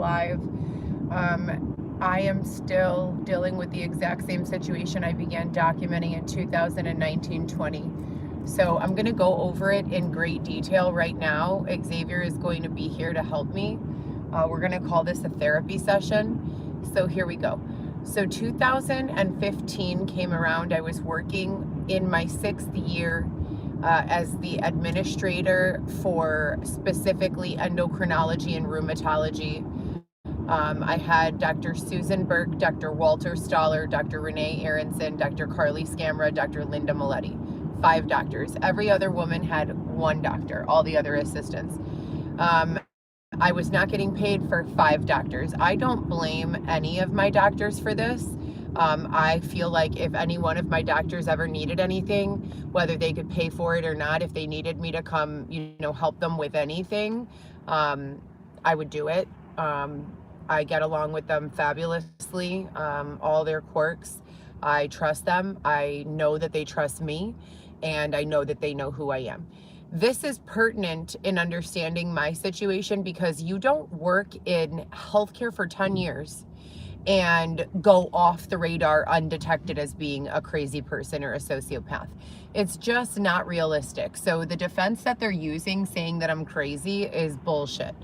Live. I am still dealing with the exact same situation I began documenting in 2019-20. So I'm going to go over it in great detail right now. Xavier is going to be here to help me. We're going to call this a therapy session. So here we go. So 2015 came around. I was working in my 6th year as the administrator for specifically endocrinology and rheumatology. I had Dr. Susan Burke, Dr. Walter Stoller, Dr. Renee Aronson, Dr. Carly Scamra, Dr. Linda Maletti. 5 doctors. Every other woman had 1 doctor, all the other assistants. I was not getting paid for 5 doctors. I don't blame any of my doctors for this. I feel like if any one of my doctors ever needed anything, whether they could pay for it or not, if they needed me to come, help them with anything, I would do it. I get along with them fabulously, all their quirks. I trust them. I know that they trust me, and I know that they know who I am. This is pertinent in understanding my situation because you don't work in healthcare for 10 years and go off the radar undetected as being a crazy person or a sociopath. It's just not realistic. So the defense that they're using, saying that I'm crazy, is bullshit.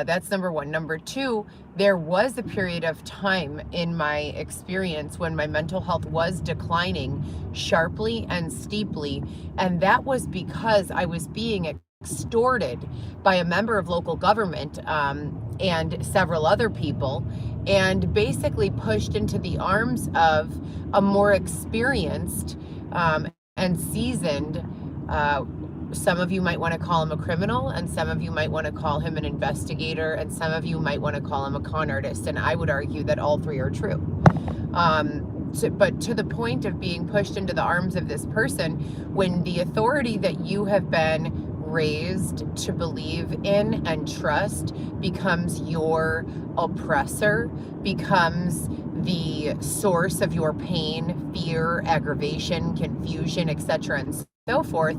That's number one. Number two, there was a period of time in my experience when my mental health was declining sharply and steeply, and that was because I was being extorted by a member of local government and several other people, and basically pushed into the arms of a more experienced and seasoned, some of you might want to call him a criminal, and some of you might want to call him an investigator, and some of you might want to call him a con artist, and I would argue that all 3 are true. But to the point of being pushed into the arms of this person, when the authority that you have been raised to believe in and trust becomes your oppressor, becomes the source of your pain, fear, aggravation, confusion, etc., and so forth,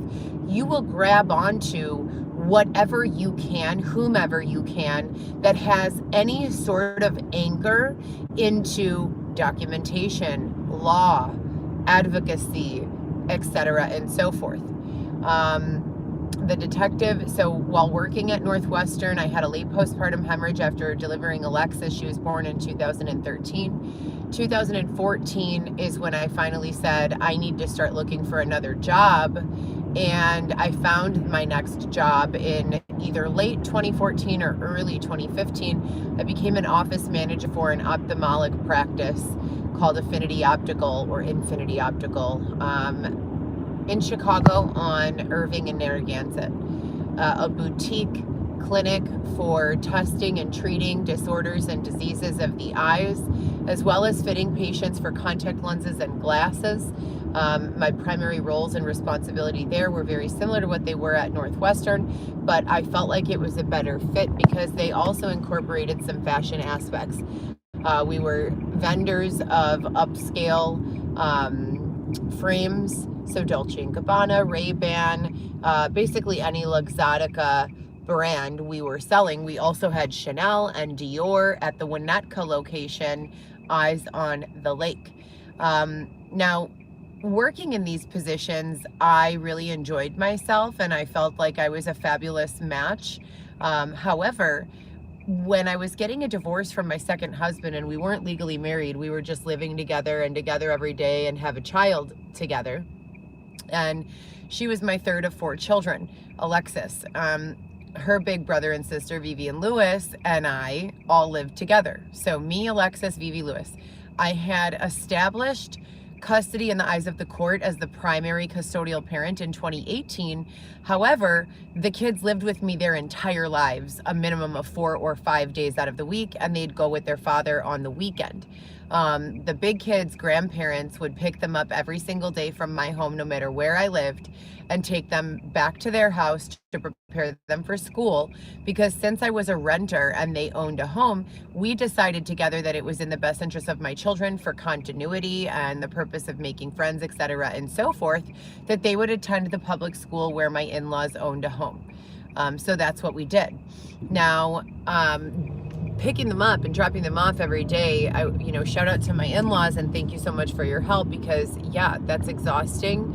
you will grab onto whatever you can, whomever you can, that has any sort of anchor into documentation, law, advocacy, etc., and so forth. The detective, so while working at Northwestern, I had a late postpartum hemorrhage after delivering Alexis. She was born in 2013. 2014 is when I finally said, I need to start looking for another job. And I found my next job in either late 2014 or early 2015. I became an office manager for an ophthalmic practice called Infinity Optical in Chicago on Irving and Narragansett, a boutique clinic for testing and treating disorders and diseases of the eyes, as well as fitting patients for contact lenses and glasses. My primary roles and responsibility there were very similar to what they were at Northwestern, but I felt like it was a better fit because they also incorporated some fashion aspects. We were vendors of upscale frames, so Dolce & Gabbana, Ray-Ban, basically any Luxottica brand we were selling. We also had Chanel and Dior at the Winnetka location, Eyes on the Lake. Now, working in these positions, I really enjoyed myself and I felt like I was a fabulous match. However, when I was getting a divorce from my second husband and we weren't legally married, we were just living together and together every day and have a child together. And she was my third of 4 children, Alexis. Her big brother and sister, Vivi and Lewis, and I all lived together. So me, Alexis, Vivi, Lewis. I had established custody in the eyes of the court as the primary custodial parent in 2018. However, the kids lived with me their entire lives, a minimum of 4 or 5 days out of the week, and they'd go with their father on the weekend. The big kids' grandparents would pick them up every single day from my home, no matter where I lived, and take them back to their house to prepare them for school, because since I was a renter and they owned a home, we decided together that it was in the best interest of my children, for continuity and the purpose of making friends, etc., and so forth, that they would attend the public school where my in-laws owned a home. So that's what we did. Now, picking them up and dropping them off every day. Shout out to my in-laws and thank you so much for your help, because yeah, that's exhausting.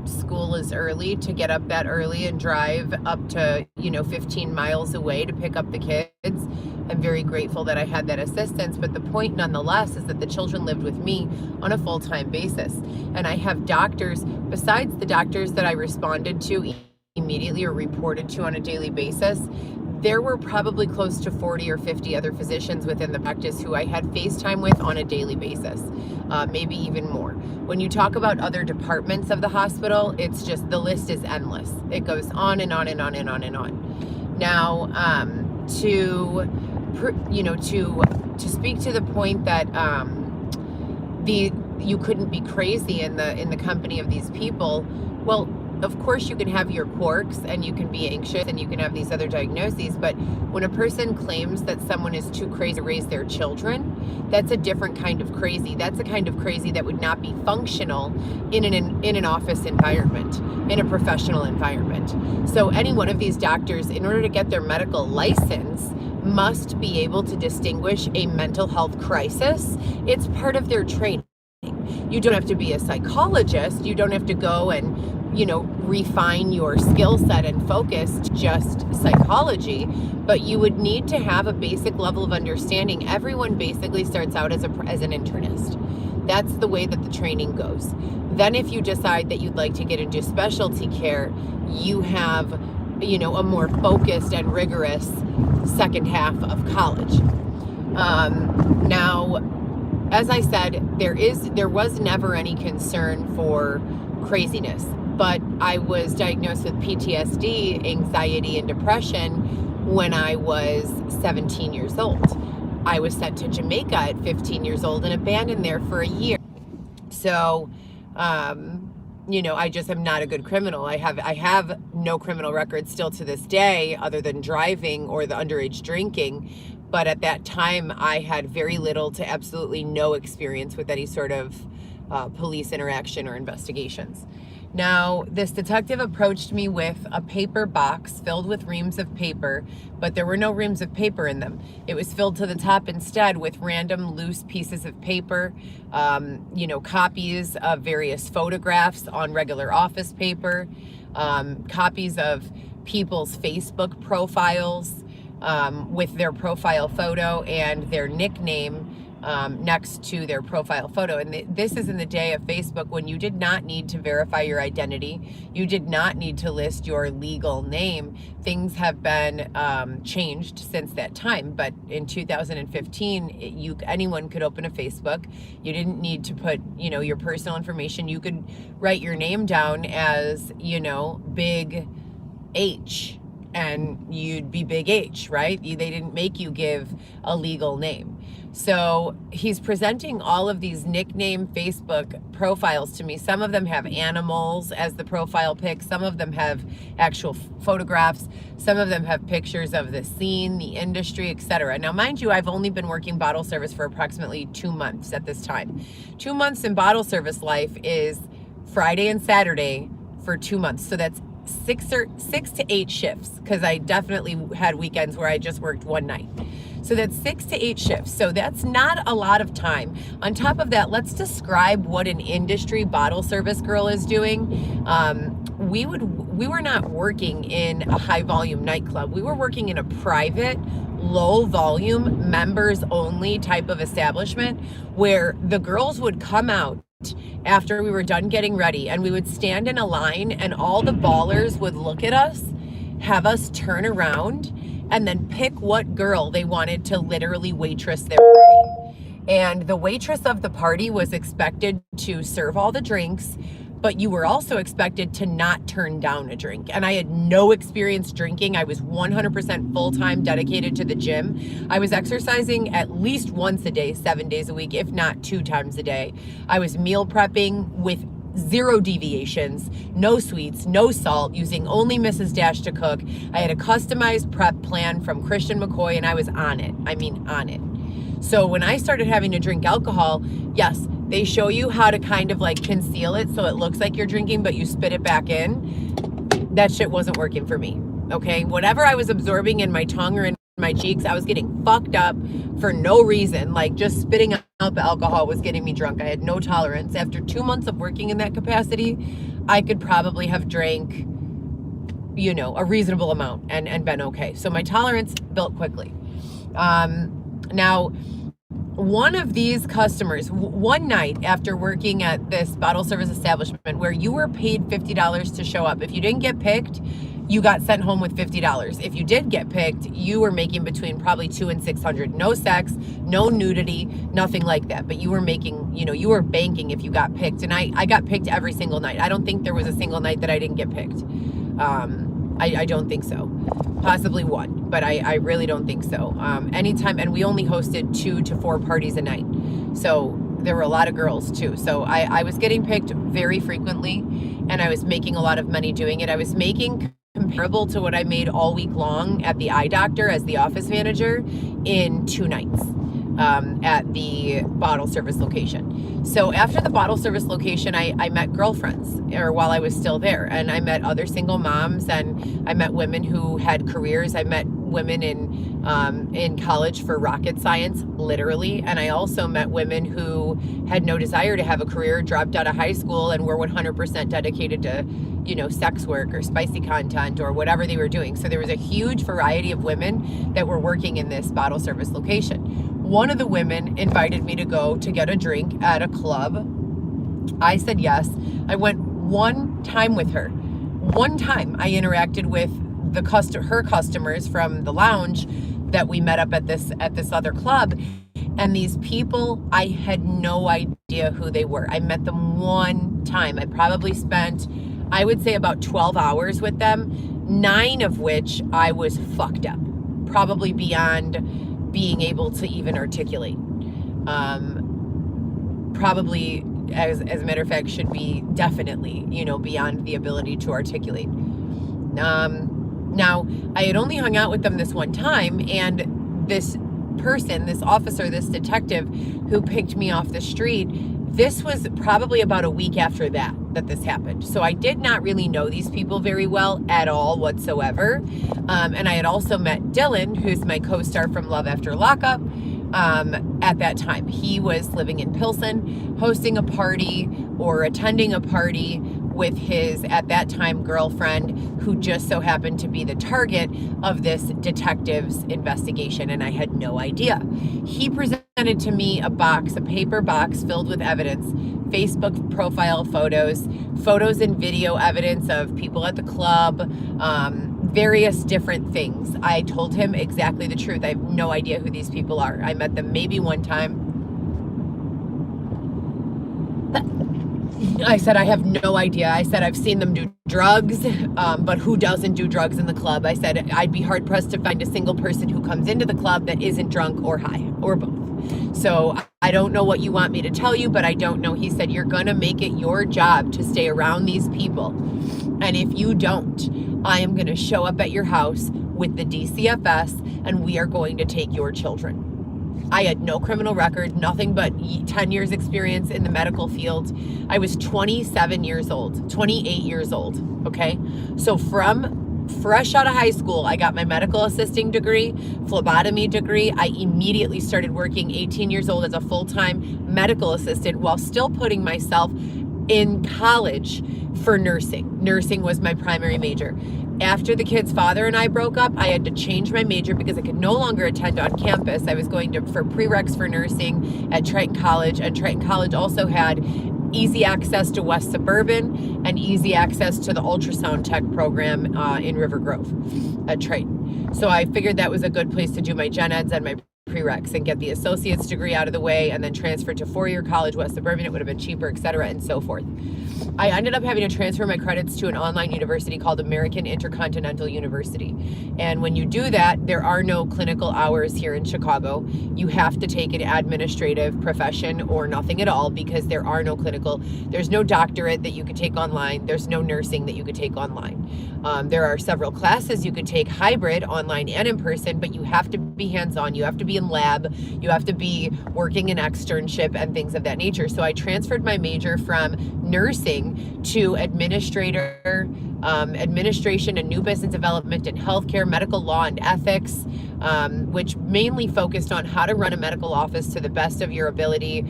School is early. To get up that early and drive up to 15 miles away to pick up the kids, I'm very grateful that I had that assistance. But the point nonetheless is that the children lived with me on a full-time basis, and I have doctors besides the doctors that I responded to immediately or reported to on a daily basis. There were probably close to 40 or 50 other physicians within the practice who I had FaceTime with on a daily basis, maybe even more. When you talk about other departments of the hospital, it's just, the list is endless. It goes on and on and on and on and on. Now, to speak to the point that you couldn't be crazy in the company of these people, well, of course you can have your quirks and you can be anxious and you can have these other diagnoses, but when a person claims that someone is too crazy to raise their children, that's a different kind of crazy. That's a kind of crazy that would not be functional in an office environment, in a professional environment. So any one of these doctors, in order to get their medical license, must be able to distinguish a mental health crisis. It's part of their training. You don't have to be a psychologist. You don't have to go and refine your skill set and focus to just psychology, but you would need to have a basic level of understanding. Everyone basically starts out as an internist. That's the way that the training goes. Then if you decide that you'd like to get into specialty care, you have, a more focused and rigorous second half of college. Now, as I said, there was never any concern for craziness, but I was diagnosed with PTSD, anxiety, and depression when I was 17 years old. I was sent to Jamaica at 15 years old and abandoned there for a year. So, I just am not a good criminal. I have no criminal record still to this day, other than driving or the underage drinking. But at that time, I had very little to absolutely no experience with any sort of police interaction or investigations. Now, this detective approached me with a paper box filled with reams of paper, but there were no reams of paper in them. It was filled to the top instead with random loose pieces of paper, copies of various photographs on regular office paper, copies of people's Facebook profiles with their profile photo and their nickname next to their profile photo. And this is in the day of Facebook, when you did not need to verify your identity. You did not need to list your legal name. Things have been changed since that time. But in 2015, anyone could open a Facebook. You didn't need to put, your personal information. You could write your name down as, Big H, and you'd be Big H, right? They didn't make you give a legal name. So he's presenting all of these nickname Facebook profiles to me. Some of them have animals as the profile pic. Some of them have actual photographs. Some of them have pictures of the scene, the industry, etc. Now, mind you, I've only been working bottle service for approximately 2 months at this time. 2 months in bottle service life is Friday and Saturday for 2 months. So that's 6 to 8 shifts, because I definitely had weekends where I just worked one night. So that's 6 to 8 shifts. So that's not a lot of time. On top of that, let's describe what an industry bottle service girl is doing. We were not working in a high volume nightclub. We were working in a private, low volume, members only type of establishment, where the girls would come out after we were done getting ready, and we would stand in a line, and all the ballers would look at us, have us turn around, and then pick what girl they wanted to literally waitress their party. And the waitress of the party was expected to serve all the drinks, but you were also expected to not turn down a drink. And I had no experience drinking. I was 100% full-time dedicated to the gym. I was exercising at least once a day, 7 days a week, if not 2 times a day. I was meal prepping with 0 deviations, no sweets, no salt, using only Mrs. Dash to cook. I had a customized prep plan from Christian McCoy, and I was on it. I mean, on it. So when I started having to drink alcohol, yes, they show you how to kind of like conceal it so it looks like you're drinking, but you spit it back in. That shit wasn't working for me, okay? Whatever I was absorbing in my tongue or in my cheeks. I was getting fucked up for no reason. Like, just spitting out the alcohol was getting me drunk. I had no tolerance. After 2 months of working in that capacity, I could probably have drank, you know, a reasonable amount and been okay. So my tolerance built quickly. Now, one of these customers, one night after working at this bottle service establishment where you were paid $50 to show up, if you didn't get picked, you got sent home with $50. If you did get picked, you were making between probably $200 and $600. No sex, no nudity, nothing like that. But you were making, you know, you were banking if you got picked. And I got picked every single night. I don't think there was a single night that I didn't get picked. I don't think so. Possibly one, but I really don't think so. Anytime, and we only hosted 2 to 4 parties a night. So there were a lot of girls too. So I was getting picked very frequently, and I was making a lot of money doing it. I was making comparable to what I made all week long at the eye doctor as the office manager in 2 nights at the bottle service location. So after the bottle service location, I met girlfriends, or while I was still there, and I met other single moms, and I met women who had careers. I met women in college for rocket science, literally, and I also met women who had no desire to have a career, dropped out of high school, and were 100% dedicated to, you know, sex work or spicy content or whatever they were doing. So there was a huge variety of women that were working in this bottle service location. One of the women invited me to go to get a drink at a club. I said yes. I went one time with her. One time I interacted with her customers from the lounge that we met up at this other club. And these people, I had no idea who they were. I met them one time. I probably spent, I would say, about 12 hours with them, 9 of which I was fucked up, probably beyond being able to even articulate. Probably, as a matter of fact, should be definitely, you know, beyond the ability to articulate. Now, I had only hung out with them this one time, and this person, this officer, this detective who picked me off the street, this was probably about a week after that this happened. So I did not really know these people very well at all whatsoever. And I had also met Dylan, who's my co-star from Love After Lockup, at that time. He was living in Pilsen, hosting a party or attending a party with his, at that time, girlfriend, who just so happened to be the target of this detective's investigation, and I had no idea. He presented to me a paper box filled with evidence, Facebook profile photos and video evidence of people at the club, various different things. I told him exactly the truth. I have no idea who these people are. I met them maybe one time. I said, I have no idea. I said, I've seen them do drugs, but who doesn't do drugs in the club? I said, I'd be hard pressed to find a single person who comes into the club that isn't drunk or high, or both. So I don't know what you want me to tell you, but I don't know. He said, you're going to make it your job to stay around these people. And if you don't, I am going to show up at your house with the DCFS, and we are going to take your children. I had no criminal record, nothing but 10 years experience in the medical field. I was 28 years old, okay? So from fresh out of high school, I got my medical assisting degree, phlebotomy degree. I immediately started working 18 years old as a full-time medical assistant while still putting myself in college for nursing. Nursing was my primary major. After the kid's father and I broke up, I had to change my major because I could no longer attend on campus. I was going for prereqs for nursing at Triton College, and Triton College also had easy access to West Suburban and easy access to the ultrasound tech program in River Grove at Triton. So I figured that was a good place to do my gen eds and my prereqs and get the associate's degree out of the way, and then transfer to four-year college, West Suburban. It would have been cheaper, etc., and so forth. I ended up having to transfer my credits to an online university called American Intercontinental University. And when you do that, there are no clinical hours here in Chicago. You have to take an administrative profession or nothing at all, because there's no doctorate that you could take online. There's no nursing that you could take online. There are several classes you could take hybrid, online and in person, but you have to be hands-on. You have to be in lab. You have to be working an externship and things of that nature. So I transferred my major from nursing to administration and new business development and healthcare, medical law and ethics, which mainly focused on how to run a medical office to the best of your ability,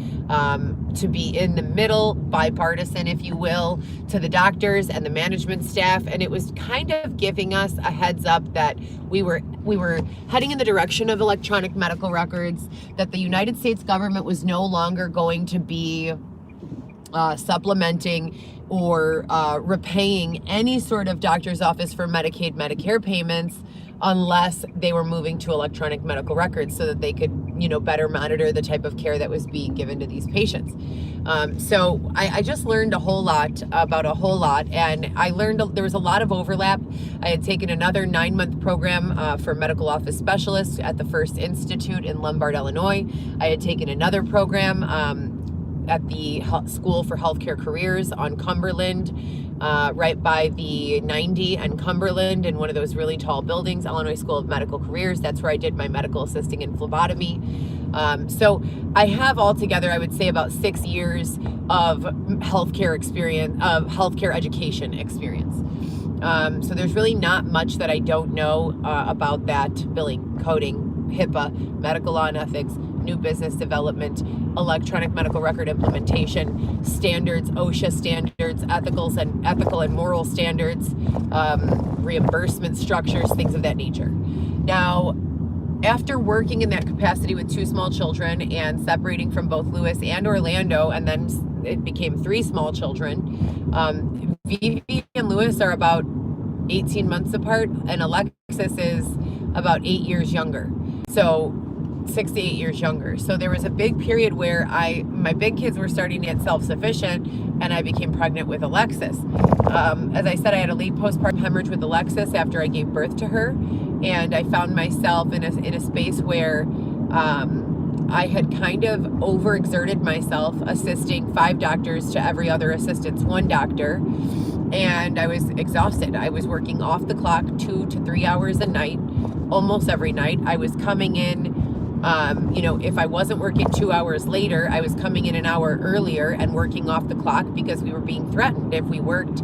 to be in the middle, bipartisan, if you will, to the doctors and the management staff. And it was kind of giving us a heads up that we were heading in the direction of electronic medical records, that the United States government was no longer going to be supplementing or repaying any sort of doctor's office for Medicaid, Medicare payments unless they were moving to electronic medical records so that they could, better monitor the type of care that was being given to these patients. So I just learned a whole lot about a whole lot, and I learned there was a lot of overlap. I had taken another 9-month program for medical office specialist at the First Institute in Lombard, Illinois. I had taken another program at the School for Healthcare Careers on Cumberland, right by the 90 and Cumberland, in one of those really tall buildings, Illinois School of Medical Careers. That's where I did my medical assisting in phlebotomy. So I have altogether, I would say, about 6 years of healthcare experience, of healthcare education experience. So there's really not much that I don't know about that: billing, coding, HIPAA, medical law and ethics, new business development, electronic medical record implementation, standards, OSHA standards, ethical and moral standards, reimbursement structures, things of that nature. Now, after working in that capacity with 2 small children and separating from both Lewis and Orlando, and then it became 3 small children, Vivi and Lewis are about 18 months apart, and Alexis is about 8 years younger. So 6 to 8 years younger. So there was a big period where my big kids were starting to get self-sufficient, and I became pregnant with Alexis. As I said, I had a late postpartum hemorrhage with Alexis after I gave birth to her, and I found myself in a space where I had kind of overexerted myself, assisting 5 doctors to every other assistant's 1 doctor. And I was exhausted. I was working off the clock 2 to 3 hours a night, almost every night. I was coming in, if I wasn't working 2 hours later, I was coming in an hour earlier and working off the clock because we were being threatened if we worked